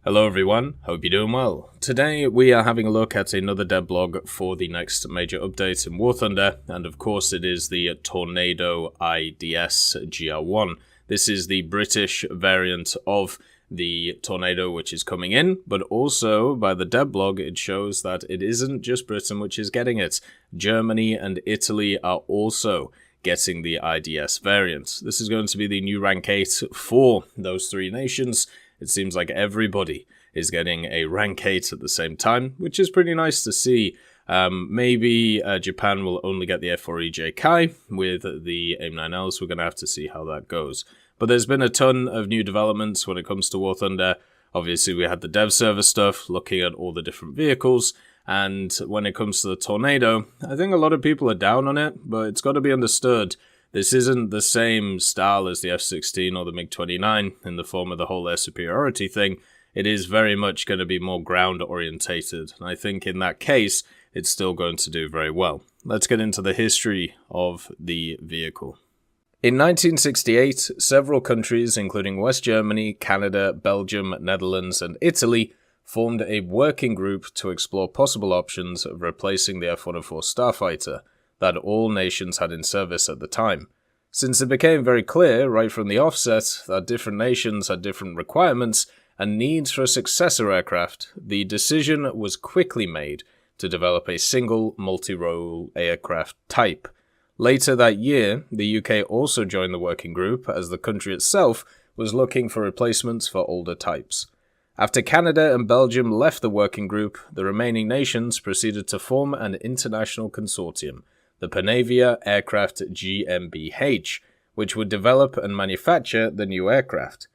Hello everyone, hope you're doing well. Today we are having a look at another devblog for the next major update in War Thunder, and of course it is the Tornado IDS GR.1. This is the British variant of the Tornado which is coming in, but also by the devblog it shows that it isn't just Britain which is getting it. Germany and Italy are also getting the IDS variant. This is going to be the new rank 8 for those three nations. It seems like everybody is getting a rank 8 at the same time, which is pretty nice to see. Maybe Japan will only get the F4EJ Kai with the AIM-9Ls. We're going to have to see how that goes. But there's been a ton of new developments when it comes to War Thunder. Obviously, we had the dev server stuff, looking at all the different vehicles. And when it comes to the Tornado, I think a lot of people are down on it, but it's got to be understood. This isn't the same style as the F-16 or the MiG-29 in the form of the whole air superiority thing. It is very much going to be more ground-orientated, and I think in that case, it's still going to do very well. Let's get into the history of the vehicle. In 1968, several countries, including West Germany, Canada, Belgium, Netherlands, and Italy, formed a working group to explore possible options of replacing the F-104 Starfighter that all nations had in service at the time. Since it became very clear right from the offset that different nations had different requirements and needs for a successor aircraft, the decision was quickly made to develop a single multi-role aircraft type. Later that year, the UK also joined the working group as the country itself was looking for replacements for older types. After Canada and Belgium left the working group, the remaining nations proceeded to form an international consortium, the Panavia Aircraft GmbH, which would develop and manufacture the new aircraft.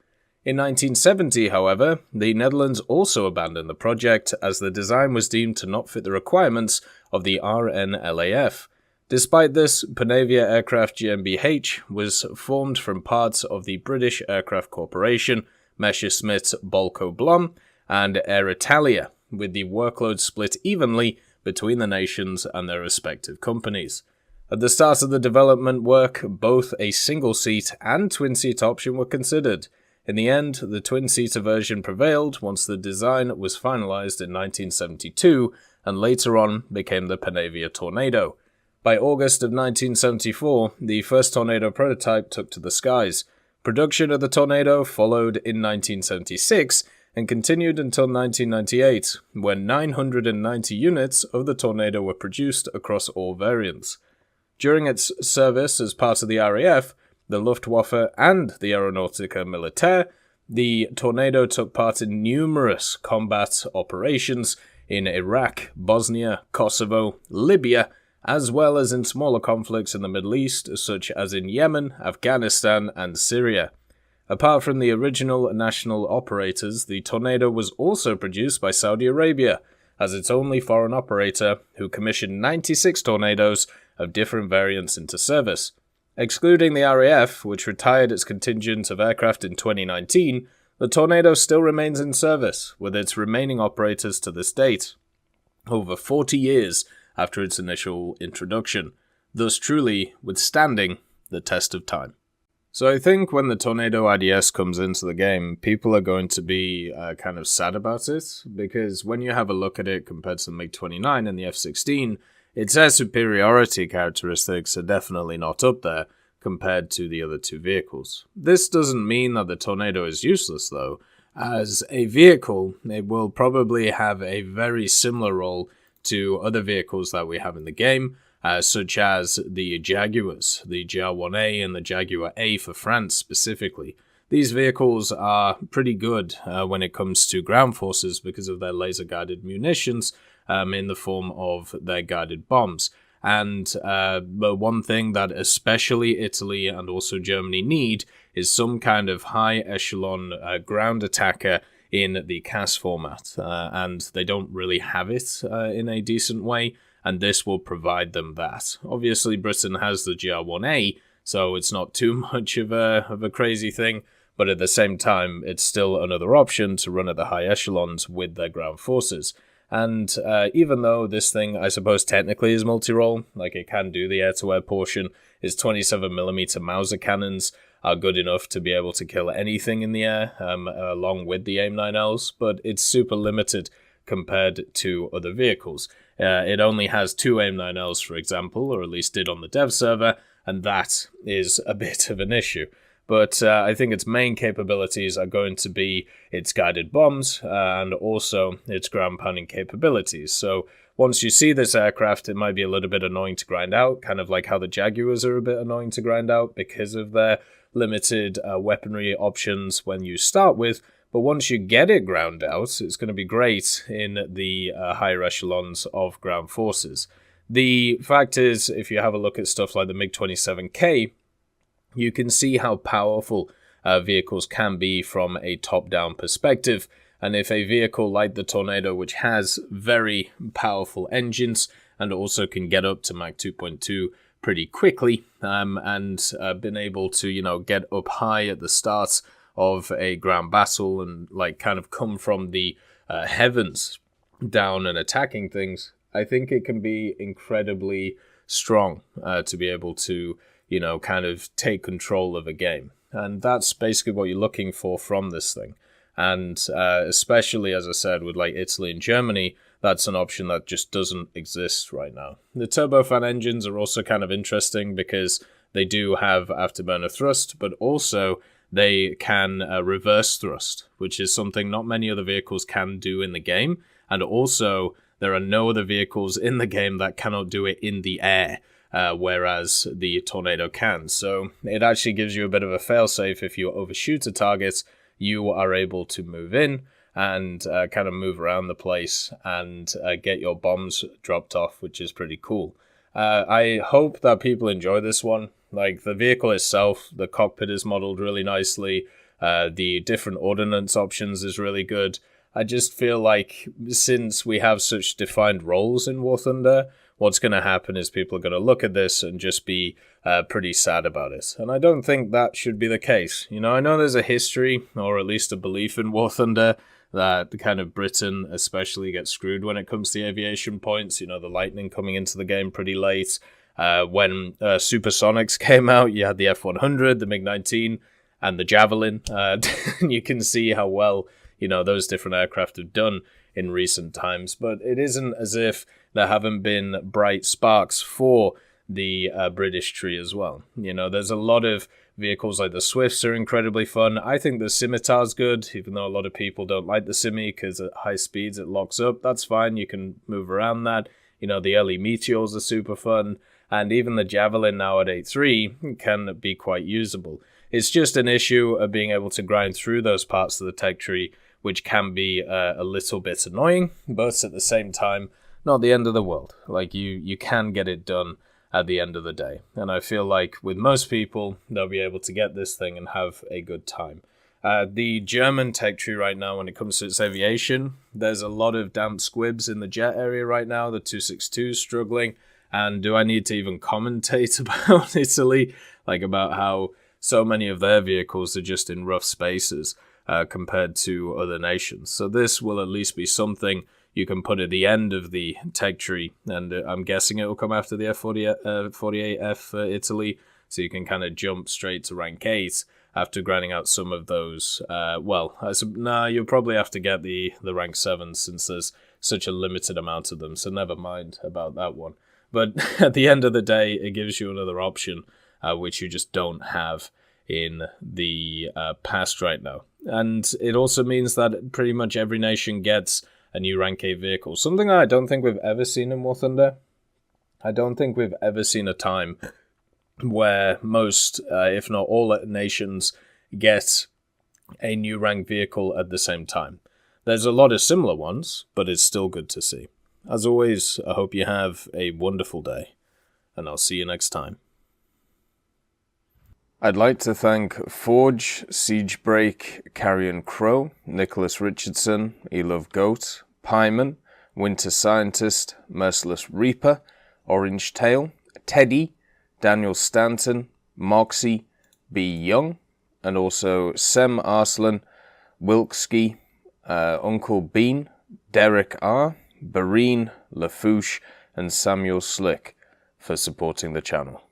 In 1970, however, the Netherlands also abandoned the project as the design was deemed to not fit the requirements of the RNLAF. Despite this, Panavia Aircraft GmbH was formed from parts of the British Aircraft Corporation, Messerschmitt Bölkow Blohm, and Air Italia, with the workload split evenly between the nations and their respective companies. At the start of the development work, both a single-seat and twin-seat option were considered. In the end, the twin-seater version prevailed once the design was finalized in 1972 and later on became the Panavia Tornado. By August of 1974, the first Tornado prototype took to the skies. Production of the Tornado followed in 1976 and continued until 1998, when 990 units of the Tornado were produced across all variants. During its service as part of the RAF, the Luftwaffe and the Aeronautica Militaire, the Tornado took part in numerous combat operations in Iraq, Bosnia, Kosovo, Libya, as well as in smaller conflicts in the Middle East, such as in Yemen, Afghanistan, and Syria. Apart from the original national operators, the Tornado was also produced by Saudi Arabia as its only foreign operator, who commissioned 96 Tornadoes of different variants into service. Excluding the RAF, which retired its contingent of aircraft in 2019, the Tornado still remains in service, with its remaining operators to this date, over 40 years after its initial introduction, thus truly withstanding the test of time. So I think when the Tornado IDS comes into the game, people are going to be kind of sad about it, because when you have a look at it compared to the MiG-29 and the F-16, its air superiority characteristics are definitely not up there compared to the other two vehicles. This doesn't mean that the Tornado is useless though. As a vehicle, it will probably have a very similar role to other vehicles that we have in the game, such as the Jaguars, the GR.1A and the Jaguar A for France specifically. These vehicles are pretty good when it comes to ground forces because of their laser-guided munitions in the form of their guided bombs. And the one thing that especially Italy and also Germany need is some kind of high-echelon ground attacker in the CAS format, and they don't really have it in a decent way, and this will provide them that. Obviously, Britain has the GR.1A, so it's not too much of a crazy thing, but at the same time, it's still another option to run at the high echelons with their ground forces. And even though this thing, I suppose, technically is multi-role, like it can do the air-to-air portion, is 27mm Mauser cannons, are good enough to be able to kill anything in the air, along with the AIM-9Ls, but it's super limited compared to other vehicles. It only has 2 AIM-9Ls, for example, or at least did on the dev server, and that is a bit of an issue. But I think its main capabilities are going to be its guided bombs and also its ground pounding capabilities. So once you see this aircraft, it might be a little bit annoying to grind out, kind of like how the Jaguars are a bit annoying to grind out because of their limited weaponry options when you start with. But once you get it ground out, it's going to be great in the higher echelons of ground forces. The fact is, if you have a look at stuff like the MiG-27K, you can see how powerful vehicles can be from a top-down perspective. And if a vehicle like the Tornado, which has very powerful engines and also can get up to Mach 2.2 pretty quickly, and been able to, get up high at the start of a ground battle and kind of come from the heavens down and attacking things, I think it can be incredibly strong to be able to kind of take control of a game. And that's basically what you're looking for from this thing. And especially, as I said, with Italy and Germany, that's an option that just doesn't exist right now. The turbofan engines are also kind of interesting because they do have afterburner thrust, but also they can reverse thrust, which is something not many other vehicles can do in the game. And also, there are no other vehicles in the game that cannot do it in the air. Whereas the Tornado can. So it actually gives you a bit of a failsafe. If you overshoot a target, you are able to move in and kind of move around the place and get your bombs dropped off, which is pretty cool. I hope that people enjoy this one. The vehicle itself, the cockpit is modeled really nicely. The different ordnance options is really good. I just feel like since we have such defined roles in War Thunder, what's going to happen is people are going to look at this and just be pretty sad about it. And I don't think that should be the case. I know there's a history, or at least a belief in War Thunder, that kind of Britain especially gets screwed when it comes to the aviation points. The Lightning coming into the game pretty late. When Supersonics came out, you had the F-100, the MiG-19, and the Javelin. You can see how well those different aircraft have done in recent times, but it isn't as if there haven't been bright sparks for the British tree as well. There's a lot of vehicles like the Swifts are incredibly fun. I think the Scimitar's good, even though a lot of people don't like the Simi because at high speeds it locks up. That's fine, you can move around that. The early Meteors are super fun, and even the Javelin now at 8.3 can be quite usable. It's just an issue of being able to grind through those parts of the tech tree, which can be a little bit annoying, but at the same time, not the end of the world. You can get it done at the end of the day. And I feel like with most people, they'll be able to get this thing and have a good time. The German tech tree right now, when it comes to its aviation, there's a lot of damp squibs in the jet area right now. The 262 is struggling. And do I need to even commentate about Italy? About how so many of their vehicles are just in rough spaces compared to other nations. So this will at least be something you can put at the end of the tech tree, and I'm guessing it will come after the F48F for Italy, so you can kind of jump straight to rank 8 after grinding out some of those. You'll probably have to get the rank 7 since there's such a limited amount of them, so never mind about that one. But at the end of the day, it gives you another option, which you just don't have in the past right now. And it also means that pretty much every nation gets a new rank 8 vehicle. Something I don't think we've ever seen in War Thunder. I don't think we've ever seen a time where most, if not all nations, get a new rank vehicle at the same time. There's a lot of similar ones, but it's still good to see. As always, I hope you have a wonderful day, and I'll see you next time. I'd like to thank Forge, Siegebreak, Carrion Crow, Nicholas Richardson, Elove Goat, Pyman, Winter Scientist, Merciless Reaper, Orange Tail, Teddy, Daniel Stanton, Moxie, B. Young, and also Sem Arslan, Wilkski, Uncle Bean, Derek R., Bareen, Lafouche, and Samuel Slick for supporting the channel.